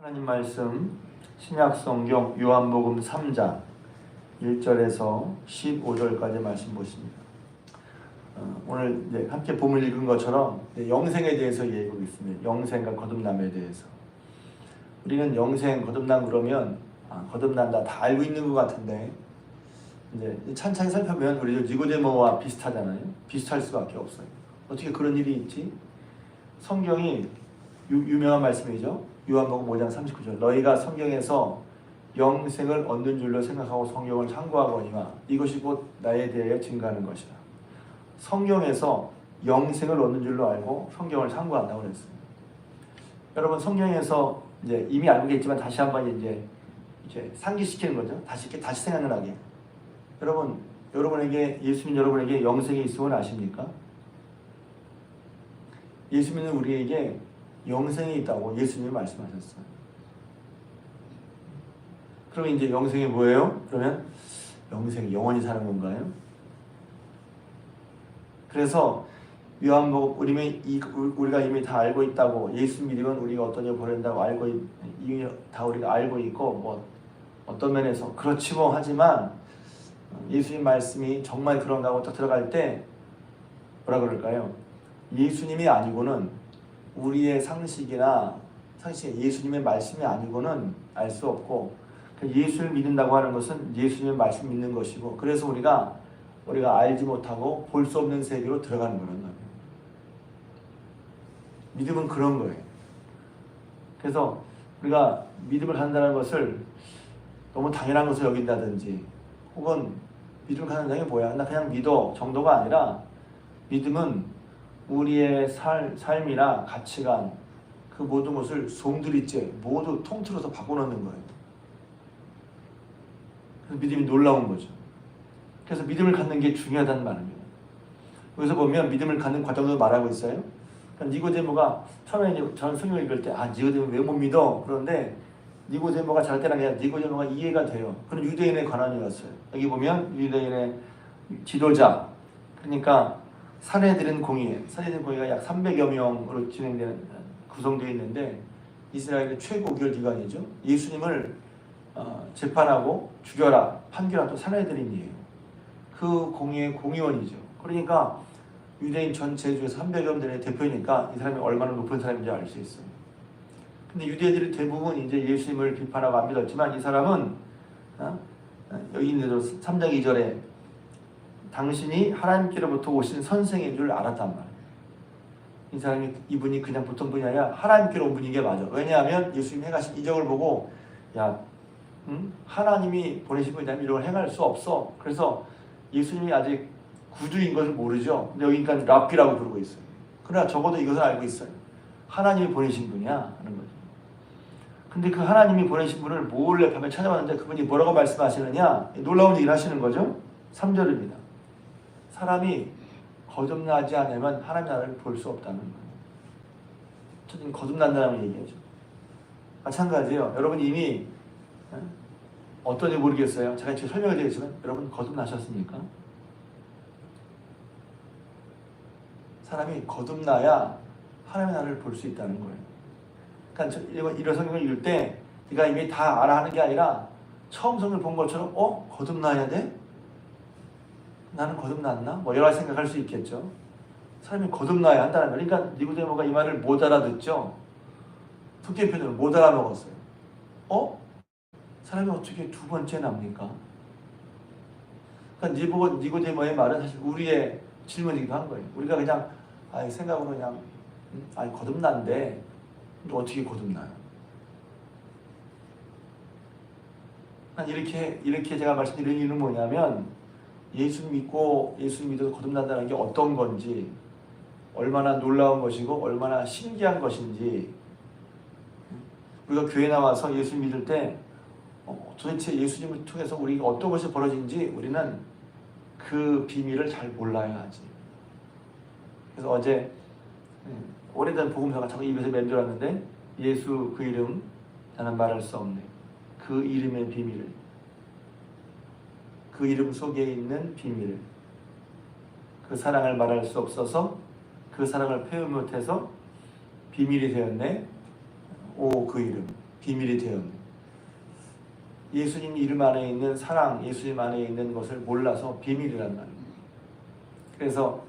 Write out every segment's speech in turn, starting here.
하나님 말씀 신약성경 요한복음 3장 1절에서 15절까지 말씀 보십니다. 오늘 이제 함께 본문 읽은 것처럼 영생에 대해서 얘기하고 있습니다. 영생과 거듭남에 대해서. 우리는 영생, 거듭남 그러면 거듭난다 다 알고 있는 것 같은데 이제 찬찬히 살펴보면 우리 니고데모와 비슷하잖아요. 비슷할 수밖에 없어요. 어떻게 그런 일이 있지? 성경이 유명한 말씀이죠. 요한복음 5장 39절 너희가 성경에서 영생을 얻는 줄로 생각하고 성경을 참고하거니와 이것이 곧 나에 대하여 증거하는 것이라. 성경에서 영생을 얻는 줄로 알고 성경을 참고한다고 그랬습니다. 여러분 성경에서 이제 이미 알고 계시지만 다시 한번 이제 상기시키는 거죠. 다시 생각을 하게. 여러분에게 예수 믿는 여러분에게 영생이 있음을 아십니까? 예수 믿는 우리에게 영생이 있다고 예수님이 말씀하셨어요. 그러면 이제 영생이 뭐예요? 그러면 영생이 영원히 사는 건가요? 그래서 요한복음 우리가 이미 다 알고 있다고 예수 믿으면 우리가 어떤 일 보낸다고 이미 다 우리가 알고 있고 뭐 어떤 면에서 그렇지 뭐 하지만 예수님 말씀이 정말 그런가 하고 또 들어갈 때 뭐라 그럴까요? 예수님이 아니고는 우리의 상식이 예수님의 말씀이 아니고는 알 수 없고 예수를 믿는다고 하는 것은 예수님의 말씀 믿는 것이고 그래서 우리가 알지 못하고 볼 수 없는 세계로 들어가는 거란 말이에요. 믿음은 그런 거예요. 그래서 우리가 믿음을 갖는다는 것을 너무 당연한 것을 여긴다든지 혹은 믿음을 갖는다는 게 뭐야? 나 그냥 믿어 정도가 아니라 믿음은 우리의 삶이나 가치관 그 모든 것을 송두리째 모두 통틀어서 바꿔놓는 거예요. 그래서 믿음이 놀라운 거죠. 그래서 믿음을 갖는 게 중요하다는 말입니다. 여기서 보면 믿음을 갖는 과정도 말하고 있어요. 그러니까 니고데모가 처음에 저는 성경을 읽을 때 니고데모 왜 못 믿어? 그런데 니고데모가 잘할 때는 아니라 니고데모가 이해가 돼요. 그런 유대인의 관원이었어요. 여기 보면 유대인의 지도자 그러니까 산헤드린 공의가 약 300여 명으로 구성되어 있는데 이스라엘의 최고 의결기관이죠. 예수님을 재판하고 죽여라, 판결한 또 산헤드린이에요. 그 공의의 공의원이죠. 그러니까 유대인 전체 중에서 300여 명들의 대표니까 이 사람이 얼마나 높은 사람인지 알 수 있어요. 근데 유대인들이 대부분 이제 예수님을 비판하고 안 믿었지만 이 사람은 여기 있는 3장 2절에 당신이 하나님께로부터 오신 선생인 줄 알았단 말이에요. 이분이 그냥 보통 분이 아니라 하나님께로 온 분인 게 맞아. 왜냐하면 예수님이 행하신 이적을 보고 하나님이 보내신 분이라면 이런 걸 행할 수 없어. 그래서 예수님이 아직 구주인 것을 모르죠. 근데 여기까지 랍비라고 부르고 있어요. 그러나 적어도 이것을 알고 있어요. 하나님이 보내신 분이야 하는 거죠. 근데 그 하나님이 보내신 분을 몰래 밤에 찾아왔는데 그분이 뭐라고 말씀하시느냐? 놀라운 얘기를 하시는 거죠. 3절입니다. 사람이 거듭나지 않으면 하나님 나라를 볼 수 없다는 거예요. 저는 거듭난다는 얘기하죠. 마찬가지예요. 여러분 이미 어떤지 모르겠어요. 제가 지금 설명을 드리겠지만 여러분 거듭나셨습니까? 사람이 거듭나야 하나님의 나라를 볼 수 있다는 거예요. 그러니까 이런 성경을 읽을 때 네가 이미 다 알아 하는 게 아니라 처음 성경을 본 것처럼 거듭나야 돼? 나는 거듭났나? 뭐 여러 가지 생각할 수 있겠죠. 사람이 거듭나야 한다는 거예요. 그러니까 니고데모가 이 말을 못 알아듣죠. 특히 표현으로 못 알아먹었어요. 사람이 어떻게 두 번째 납니까? 그러니까 니고데모의 말은 사실 우리의 질문이기도 한 거예요. 우리가 그냥 생각으로 그냥 거듭난데 어떻게 거듭나요? 이렇게 제가 말씀드리는 이유는 뭐냐면 예수 믿어서 거듭난다는 게 어떤 건지 얼마나 놀라운 것이고 얼마나 신기한 것인지 우리가 교회 나와서 예수 믿을 때 도대체 예수님을 통해서 우리가 어떤 것이 벌어진지 우리는 그 비밀을 잘 몰라야 하지. 그래서 어제 오래된 복음서가 자꾸 입에서 맴돌았는데 예수 그 이름 나는 말할 수 없네. 그 이름의 비밀을 그 이름 속에 있는 비밀 그 사랑을 말할 수 없어서 그 사랑을 표현 못해서 비밀이 되었네. 오 그 이름. 비밀이 되었네. 예수님 이름 안에 있는 사랑, 예수님 안에 있는 것을 몰라서 비밀이란 말이에요. 그래서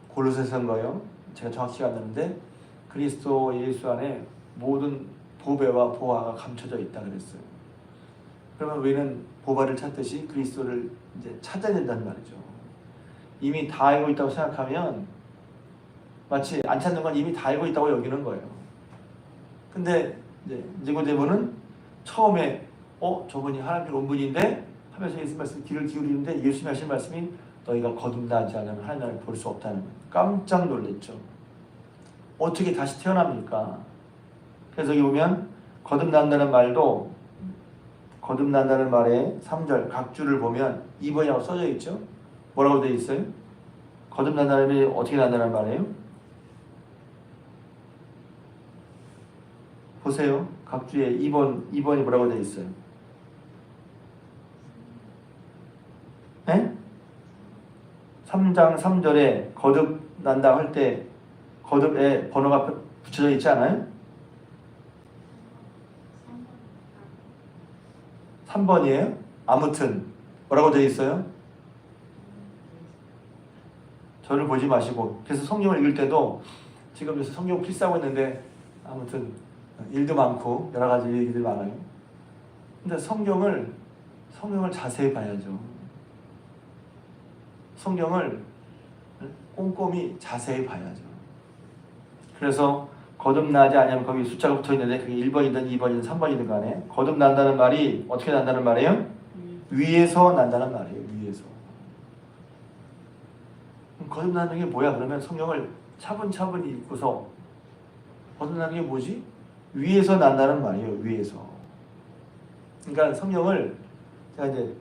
골로새서인가요? 제가 정확히 안 나는데 그리스도 예수 안에 모든 보배와 보화가 감춰져 있다 그랬어요. 그러면 우리는 보배를 찾듯이 그리스도를 이제 찾아야 된다는 말이죠. 이미 다 알고 있다고 생각하면 마치 안 찾는 건 이미 다 알고 있다고 여기는 거예요. 근데 이제 니고데모는 처음에 저분이 하나님께 온 분인데 하면서 예수 말씀 귀를 기울이는데 예수님이 하신 말씀이 너희가 거듭나지 않으면 하나님을 볼 수 없다는 거예요. 깜짝 놀랐죠. 어떻게 다시 태어납니까? 그래서 여기 보면 거듭난다는 말도 거듭난다는 말에 3절 각주를 보면 2번이라고 써져 있죠. 뭐라고 되어 있어요? 거듭난다는 말이 어떻게 난다는 말이에요? 보세요. 각주에 2번이 뭐라고 되어 있어요? 네? 3장 3절에 거듭난다 할 때 거듭에 번호가 붙여져 있지 않아요? 3번이에요? 아무튼 뭐라고 되어 있어요? 저를 보지 마시고. 그래서 성경을 읽을 때도 지금 요새 성경 필사하고 있는데 아무튼 일도 많고 여러 가지 얘기들 많아요. 근데 성경을 자세히 봐야죠. 성경을 꼼꼼히 자세히 봐야죠. 그래서 거듭나지 않으면 거기 숫자가 붙어 있는데 그게 1번이든 2번이든 3번이든 간에 거듭난다는 말이 어떻게 난다는 말이에요? 위에서 난다는 말이에요. 위에서. 거듭나는 게 뭐야? 그러면 성경을 차분차분히 읽고서 거듭나는 게 뭐지? 위에서 난다는 말이에요. 위에서. 그러니까 성경을 제가 이제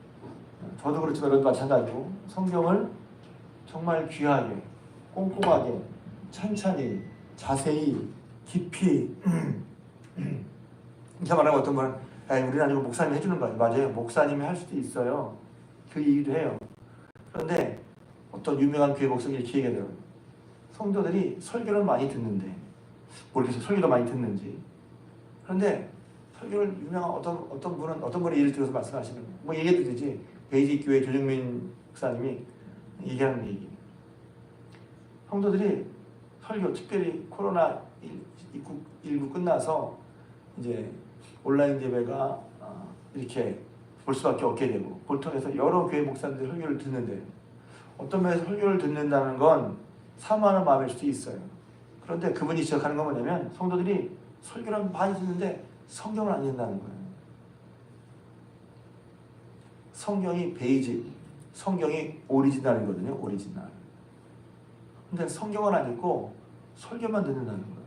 저도 그렇지만 여러분도 마찬가지고 성경을 정말 귀하게 꼼꼼하게 천천히 자세히 깊이 이렇게 말하면 어떤 분은 우리는 아니고 목사님이 해주는 거예요. 맞아요. 목사님이 할 수도 있어요. 그 얘기도 해요. 그런데 어떤 유명한 교회 목사님이 이렇게 얘기해요. 성도들이 설교를 많이 듣는데 모르겠어요. 설교도 많이 듣는지. 그런데 설교를 유명한 어떤 분이 예를 들어서 말씀하시는 뭐 얘기해도 되지. 베이직 교회 조정민 목사님이 얘기하는 얘기. 성도들이 설교 특별히 코로나19 끝나서 이제 온라인 예배가 이렇게 볼 수밖에 없게 되고 보통에서 여러 교회 목사님들이 설교를 듣는데 어떤 면에서 설교를 듣는다는 건 사모하는 마음일 수도 있어요. 그런데 그분이 지적하는 건 뭐냐면 성도들이 설교를 많이 듣는데 성경을 안 읽는다는 거예요. 성경이 베이직, 성경이 오리지널이거든요. 오리지널. 근데 성경을 안 읽고 설교만 듣는다는 거예요.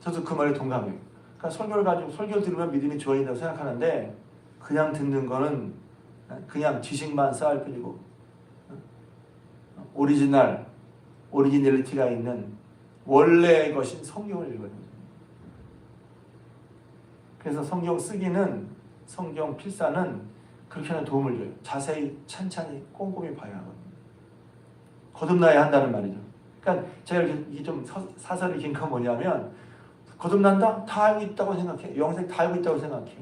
저도 그 말에 동감해요. 그러니까 설교를 들으면 믿음이 좋아진다고 생각하는데 그냥 듣는 거는 그냥 지식만 쌓을 뿐이고 오리지널리티가 있는 원래의 것인 성경을 읽어야 돼요. 그래서 성경 필사는 그렇게 하는 도움을 줘요. 자세히 찬찬히 꼼꼼히 봐야 하거든요. 거듭나야 한다는 말이죠. 그러니까 제가 이게 좀 사설이 긴 건 뭐냐면 거듭난다? 다 알고 있다고 생각해. 영생 다 알고 있다고 생각해.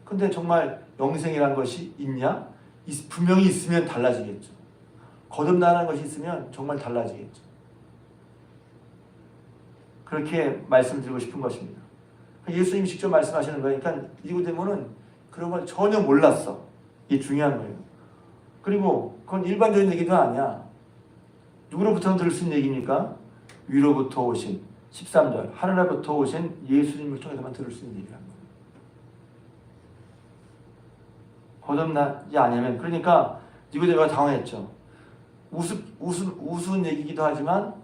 근데 정말 영생이라는 것이 있냐? 분명히 있으면 달라지겠죠. 거듭나는 것이 있으면 정말 달라지겠죠. 그렇게 말씀드리고 싶은 것입니다. 예수님이 직접 말씀하시는 거예요. 그러니까 니고데모는 그런 걸 전혀 몰랐어. 이게 중요한 거예요. 그리고 그건 일반적인 얘기도 아니야. 누구로부터 들을 수 있는 얘기입니까? 위로부터 오신 13절 하늘로부터 오신 예수님을 통해서만 들을 수 있는 얘기라는 거예요. 거듭나지 않으면 그러니까 니고데모가 당황했죠. 우스운 얘기기도 하지만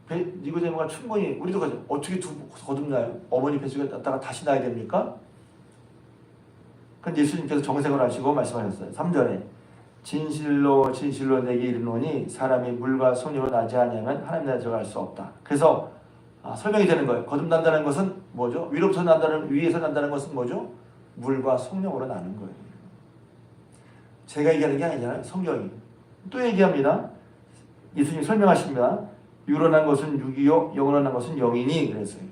니고데모가 충분히 우리도 가죠. 어떻게 거듭나요? 어머니 뱃속에 났다가 다시 나야 됩니까? 근데 예수님께서 정색을 하시고 말씀하셨어요. 3절에 진실로 진실로 내게 이르노니 사람이 물과 성령으로 나지 아니하면 하나님 나라에 들어갈 수 없다. 그래서 설명이 되는 거예요. 거듭난다는 것은 뭐죠? 위에서 난다는 것은 뭐죠? 물과 성령으로 나는 거예요. 제가 얘기하는 게 아니잖아요. 성경이 또 얘기합니다. 예수님 설명하십니다. 육으로 난 것은 육이요 영으로 난 것은 영이니 그랬어요.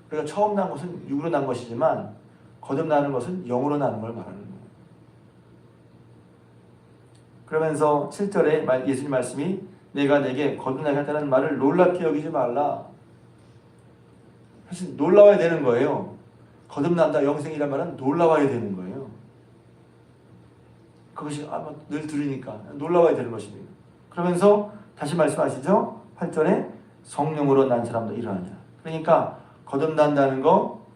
그러니까 처음 난 것은 육으로 난 것이지만 거듭나는 것은 영으로 나는 걸 말하는 거예요. 그러면서 7절에 예수님 말씀이 내가 내게 거듭나게 하다는 말을 놀랍게 여기지 말라. 사실 놀라워야 되는 거예요. 거듭난다 영생이란 말은 놀라워야 되는 거예요. 그것이 늘 들으니까 놀라워야 되는 것입니다. 그러면서 다시 말씀하시죠. 8절에 성령으로 난 사람도 이러하냐. 그러니까 거듭난다는 거,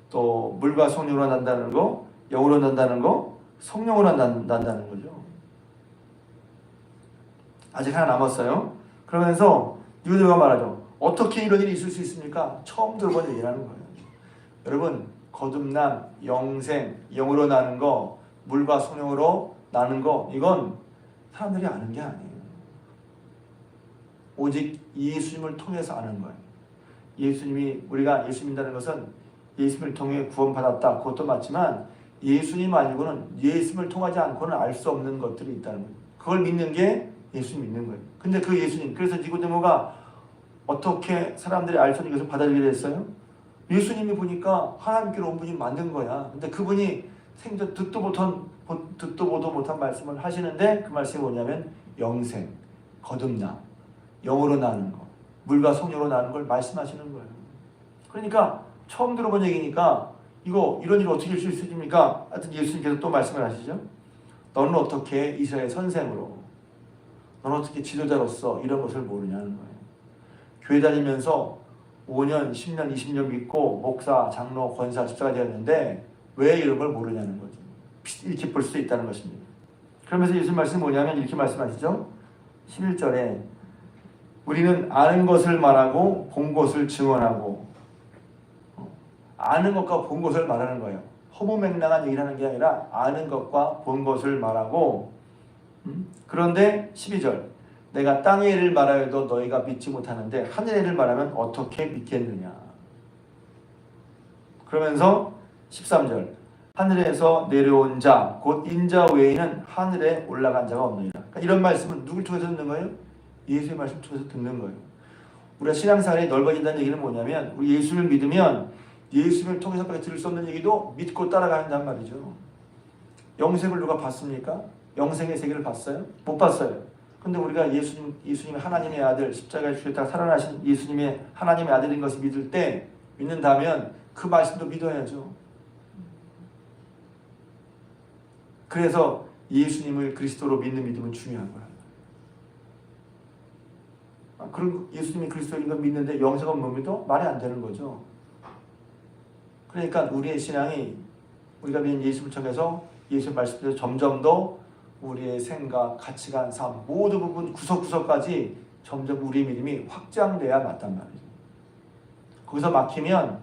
또 물과 성령으로 난다는 거, 영으로 난다는 거, 성령으로 난다는 거죠. 아직 하나 남았어요. 그러면서 니고데모가 말하죠. 어떻게 이런 일이 있을 수 있습니까? 처음 들어본 얘기라는 거예요. 여러분, 거듭남, 영생, 영으로 나는 거, 물과 성령으로 나는 거, 이건 사람들이 아는 게 아니에요. 오직 예수님을 통해서 아는 거예요. 우리가 예수 믿는다는 것은 예수님을 통해 구원받았다. 그것도 맞지만 예수님 아니고는 예수님을 통하지 않고는 알 수 없는 것들이 있다는 거예요. 그걸 믿는 게 예수님 믿는 거예요. 근데 그 예수님, 그래서 니고데모가 어떻게 사람들이 알 수 없는 것을 받아들이게 됐어요? 예수님이 보니까 하나님께로 온 분이 만든 거야. 근데 그분이 생전 듣도 보도 못한 말씀을 하시는데 그 말씀이 뭐냐면 영생, 거듭남, 영으로 나는 거, 물과 성령으로 나는 걸 말씀하시는 거예요. 그러니까 처음 들어본 얘기니까 이런 일 어떻게 있을 수 있습니까? 하여튼 예수님께서 또 말씀을 하시죠. 너는 어떻게 이스라엘 선생으로, 너는 어떻게 지도자로서 이런 것을 모르냐는 거예요. 교회 다니면서 5년, 10년, 20년 믿고 목사, 장로, 권사, 집사가 되었는데 왜 이런 걸 모르냐는 거죠. 이렇게 볼 수 있다는 것입니다. 그러면서 예수님 말씀이 뭐냐면 이렇게 말씀하시죠. 11절에 우리는 아는 것을 말하고 본 것을 증언하고, 아는 것과 본 것을 말하는 거예요. 허무맹랑한 얘기를 하는 게 아니라 아는 것과 본 것을 말하고, 그런데 12절 내가 땅의 일을 말하여도 너희가 믿지 못하는데 하늘의 일을 말하면 어떻게 믿겠느냐. 그러면서 13절 하늘에서 내려온 자 곧 인자 외에는 하늘에 올라간 자가 없느니라. 그러니까 이런 말씀은 누굴 통해서 듣는 거예요? 예수의 말씀 통해서 듣는 거예요. 우리가 신앙생활이 넓어진다는 얘기는 뭐냐면 우리 예수를 믿으면 예수를 통해서밖에 들을 수 없는 얘기도 믿고 따라간다는 말이죠. 영생을 누가 봤습니까? 영생의 세계를 봤어요? 못 봤어요. 근데 우리가 예수님이 하나님의 아들, 십자가에 죽였다가 살아나신 예수님의 하나님의 아들인 것을 믿는다면 그 말씀도 믿어야죠. 그래서 예수님을 그리스도로 믿는 믿음은 중요한 거야. 그럼 예수님이 그리스도인 걸 믿는데 영생을 못 믿어? 말이 안 되는 거죠. 그러니까 우리의 신앙이 우리가 믿는 예수를 통해서 예수의 말씀대로 점점 더 우리의 생각, 가치관, 삶 모든 부분 구석구석까지 점점 우리의 믿음이 확장돼야 맞단 말이죠. 거기서 막히면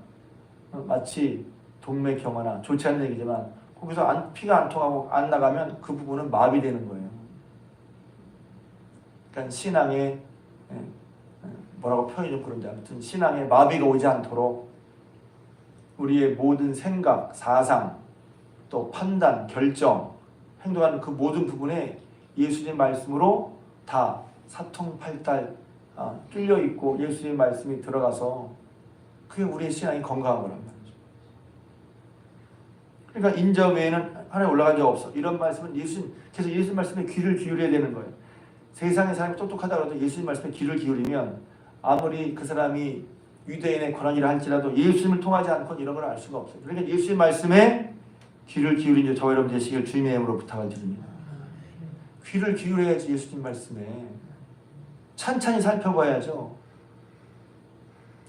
마치 동맥경화나 좋지 않은 얘기지만 거기서 피가 안 통하고 안 나가면 그 부분은 마비되는 거예요. 그러니까 신앙에 뭐라고 표현이 좀 그런데 아무튼 신앙에 마비가 오지 않도록 우리의 모든 생각, 사상, 또 판단, 결정, 행동하는 그 모든 부분에 예수님 말씀으로 다 사통팔달 뚫려 있고 예수님 말씀이 들어가서 그게 우리의 신앙이 건강한 거란 말이죠. 그러니까 인자 외에는 하나에 올라간 적 없어. 이런 말씀은 계속 예수님 말씀에 귀를 기울여야 되는 거예요. 세상의 사람이 똑똑하다고 해도 예수님 말씀에 귀를 기울이면 아무리 그 사람이 유대인의 권한이라 할지라도 예수님을 통하지 않고는 이런 걸 알 수가 없어요. 그러니까 예수님 말씀에 귀를 기울인 저와 여러분 되시길 주님의 이름으로 부탁을 드립니다. 귀를 기울여야지 예수님 말씀에. 찬찬히 살펴봐야죠.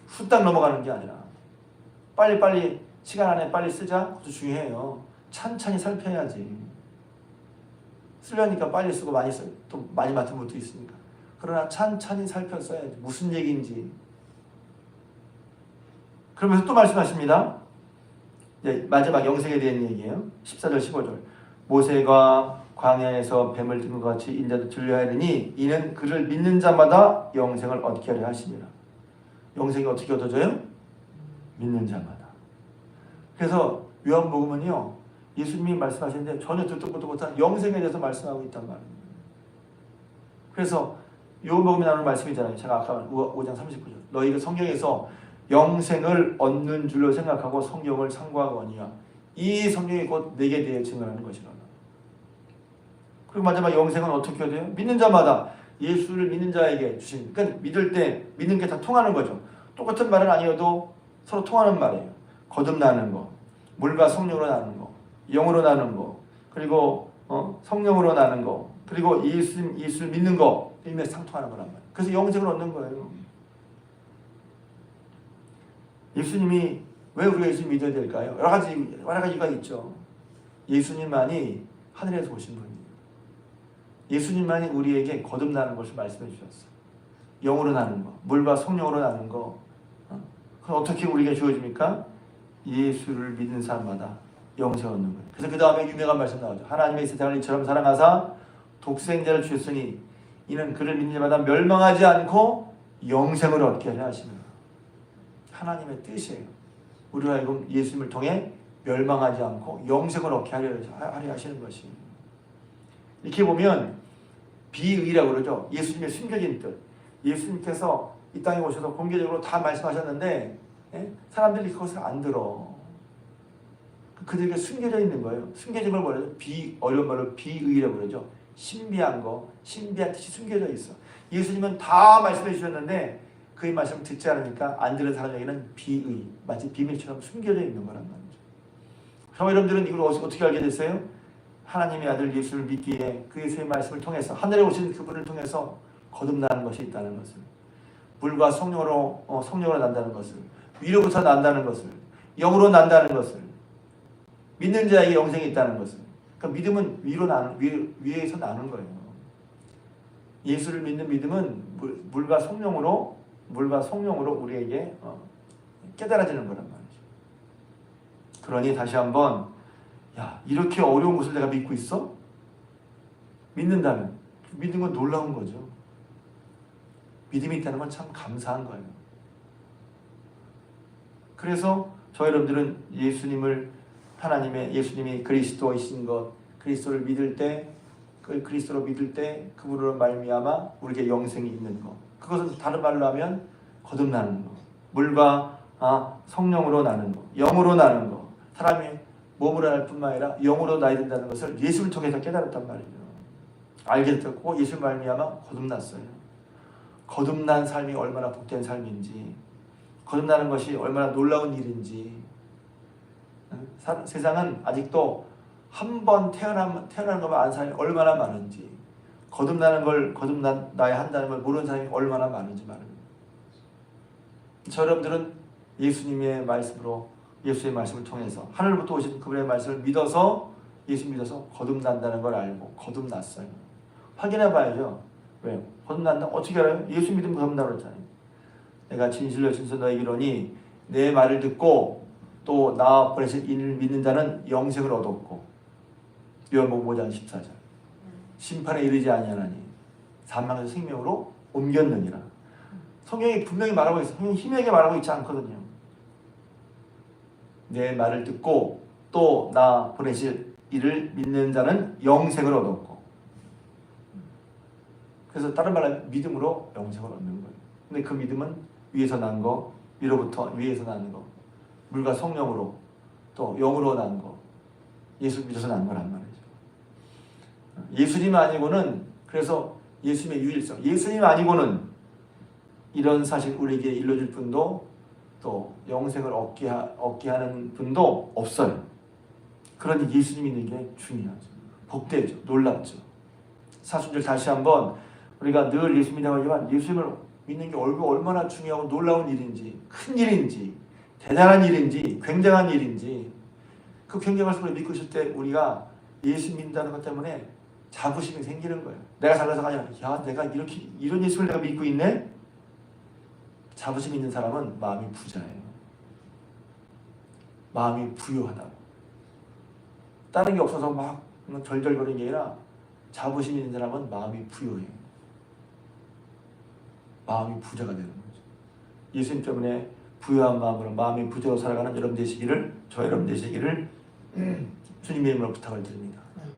후딱 넘어가는 게 아니라 빨리 시간 안에 빨리 쓰자. 그것도 중요해요. 찬찬히 살펴야지. 쓰려니까 빨리 쓰고 많이 써요. 또 많이 맡은 것도 있으니까. 그러나 찬찬히 살펴 써야지. 무슨 얘기인지. 그러면서 또 말씀하십니다. 마지막 영생에 대한 얘기예요. 14절 15절 모세가 광야에서 뱀을 든 것 같이 인자도 들려야 하리니 이는 그를 믿는 자마다 영생을 얻게 하려 하심이라. 영생이 어떻게 얻어져요? 믿는 자마다. 그래서 요한복음은요 예수님이 말씀하시는데 전혀 듣도 보도 못한 영생에 대해서 말씀하고 있단 말입니다. 그래서 요한복음에 나오는 말씀이잖아요. 제가 아까 5장 39절. 너희가 성경에서 영생을 얻는 줄로 생각하고 성경을 상고하거니와 이 성경이 곧 내게 대해 증언하는 것이라. 그리고 마지막 영생은 어떻게 돼요? 믿는 자마다 예수를 믿는 자에게 주신. 그러니까 믿을 때 믿는 게 다 통하는 거죠. 똑같은 말은 아니어도 서로 통하는 말이에요. 거듭나는 거, 물과 성령으로 나는 거, 영으로 나는 거, 그리고 성령으로 나는 거, 그리고 예수를 믿는 거, 일맥상통하는 거란 말이에요. 그래서 영생을 얻는 거예요. 예수님이 왜 우리가 예수 믿어야 될까요? 여러 가지가 있죠. 예수님만이 하늘에서 오신 분이에요. 예수님만이 우리에게 거듭나는 것을 말씀해 주셨어요. 영으로 나는 거, 물과 성령으로 나는 거. 그럼 어떻게 우리에게 주어집니까? 예수를 믿는 사람마다 영생을 얻는 거예요. 그래서 그 다음에 유명한 말씀 나오죠. 하나님의 세상을 이처럼 사랑하사 독생자를 주셨으니 이는 그를 믿는 자마다 멸망하지 않고 영생을 얻게 하려 하시는 하나님의 뜻이에요. 우리가 하여금 예수님을 통해 멸망하지 않고 영생을 얻게 하려 하시는 것이. 이렇게 보면 비의라고 그러죠. 예수님의 숨겨진 뜻. 예수님께서 이 땅에 오셔서 공개적으로 다 말씀하셨는데 사람들이 그것을 안 들어. 그들에게 숨겨져 있는 거예요. 숨겨진 걸 뭐라죠? 어려운 말로 비의라고 그러죠. 신비한 거, 신비한 뜻이 숨겨져 있어. 예수님은 다 말씀해 주셨는데 그의 말씀을 듣지 않으니까 안 들은 사람에게는 비의, 마치 비밀처럼 숨겨져 있는 거란 말이죠. 그럼 여러분들은 이걸 어떻게 알게 됐어요? 하나님의 아들 예수를 믿기에 그 예수의 말씀을 통해서 하늘에 오신 그분을 통해서 거듭나는 것이 있다는 것을, 물과 성령으로 난다는 것을, 위로부터 난다는 것을, 영으로 난다는 것을, 믿는 자에게 영생이 있다는 것을. 그러니까 믿음은 위에서 나는 거예요. 예수를 믿는 믿음은 물과 성령으로 우리에게 깨달아지는 거란 말이죠. 그러니 다시 한번, 야, 이렇게 어려운 것을 내가 믿고 있어? 믿는다면 믿는 건 놀라운 거죠. 믿음이 있다는 건 참 감사한 거예요. 그래서 저 여러분들은 예수님이 그리스도이신 것, 그리스도를 믿을 때, 그리스도로 믿을 때 그분으로 말미암아 우리에게 영생이 있는 것. 그것은 다른 말로 하면 거듭나는 것, 물과 성령으로 나는 것, 영으로 나는 것. 사람이 몸으로 날 뿐만 아니라 영으로 나야 된다는 것을 예수를 통해서 깨달았단 말이죠. 알게 됐고 예수를 말미암아 거듭났어요. 거듭난 삶이 얼마나 복된 삶인지, 거듭나는 것이 얼마나 놀라운 일인지. 세상은 아직도 한 번 태어난 것만 아는 사람이 얼마나 많은지, 거듭나야 한다는 걸 모르는 사람이 얼마나 많은지 말입니다. 여러분들은 예수의 말씀을 통해서 하늘로부터 오신 그분의 말씀을 믿어서, 예수 믿어서 거듭난다는 걸 알고 거듭났어요. 확인해 봐야죠. 왜요? 거듭난다. 어떻게 알아요? 예수 믿으면 거듭난다고 그랬잖아요. 내가 진실로 너에게 이르노니 내 말을 듣고 또 나 보내신 이를 믿는 자는 영생을 얻었고, 요한복음 5장 14절. 심판에 이르지 아니하나니 사망에서 생명으로 옮겼느니라. 성경이 분명히 말하고 있어요. 성경이 희미하게 말하고 있지 않거든요. 내 말을 듣고 또 나 보내실 이를 믿는 자는 영생을 얻었고. 그래서 다른 말로 하면 믿음으로 영생을 얻는 거예요. 근데 그 믿음은 위에서 난 거, 위에서 나는 거, 물과 성령으로 또 영으로 난 거, 예수 믿어서 난 거란 말이죠. 예수님 아니고는, 그래서 예수님의 유일성, 예수님 아니고는 이런 사실 우리에게 일러줄 분도 또 영생을 얻게 하는 분도 없어요. 그러니 예수님 믿는 게 중요하죠. 복되죠. 놀랍죠. 사순절 다시 한번 우리가 늘 예수 믿다고 하지만 예수님을 믿는 게 얼마나 중요하고 놀라운 일인지, 큰 일인지, 대단한 일인지, 굉장한 일인지, 그 굉장한 것을 믿고 있을 때 우리가 예수 믿는다는 것 때문에 자부심이 생기는 거예요. 내가 잘나서가 아니라, 야, 내가 이런 예수를 내가 믿고 있네? 자부심 있는 사람은 마음이 부자예요. 마음이 부유하다고. 다른 게 없어서 막 절절거리는 게 아니라 자부심 있는 사람은 마음이 부유해요. 마음이 부자가 되는 거죠. 예수님 때문에 부유한 마음으로, 마음이 부자로 살아가는 여러분 되시기를, 저 여러분 되시기를 주님의 이름으로 부탁을 드립니다.